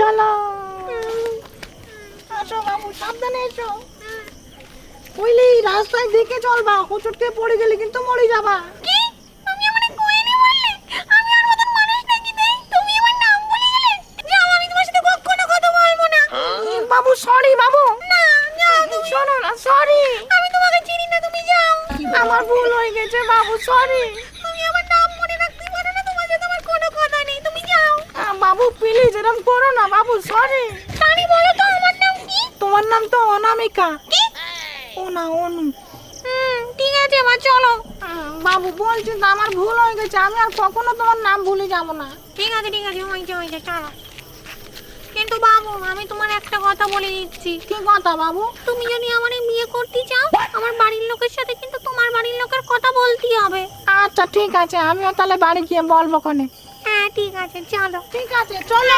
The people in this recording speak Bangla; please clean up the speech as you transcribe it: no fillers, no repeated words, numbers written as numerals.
চলো। আসো বাবু, সাবধানে এসো। বুঝলি, রাস্তায় দেখে চলবা, হোঁচটকে পড়ে গেলে কিন্তু মরে যাবা। কি? তুমি আমারে কোয়েনি বললে? আমি আর মতন মানুষ নাকি দেই? তুমি আমার নাম বলে গেলে? যাও, আমি তোমার সাথে কখনো কথা বলবো না। বাবু সরি বাবু। না, যাও তুমি। শোনো না, সরি। আমি তোমাকে চিনি না, তুমি যাও। আমার ভুল হয়ে গেছে বাবু, সরি। তুমি আমার নাম মনে রাখতে পারো না, তোমার সাথে আমার কোনো কথা নেই, তুমি যাও। বাবু প্লিজ এরকম করো না বাবু, সরি। রানী বলো তো আমার নাম কি? তোমার নাম তো অনামিকা। কি? ওনা অনু। ঠিক আছে, এবার চলো। বাবু বলছি তো, আমার ভুল হয়ে গেছে, আমি আর কখনো তোমার নাম ভুলে যাব না। ঠিক আছে, হয়েছে, চলো। কিন্তু বাবু, আমি তোমার একটা কথা বলে দিচ্ছি। কি কথা বাবু? তুমি যদি আমারে বিয়ে করতে চাও, আমার বাড়ির লোকের সাথে কিন্তু তোমার বাড়ির লোকের কথা বলতেই হবে। আচ্ছা ঠিক আছে, আমিও তাহলে বাড়ি গিয়ে বলবো কোনে। হ্যাঁ ঠিক আছে, চলো। ঠিক আছে চলো।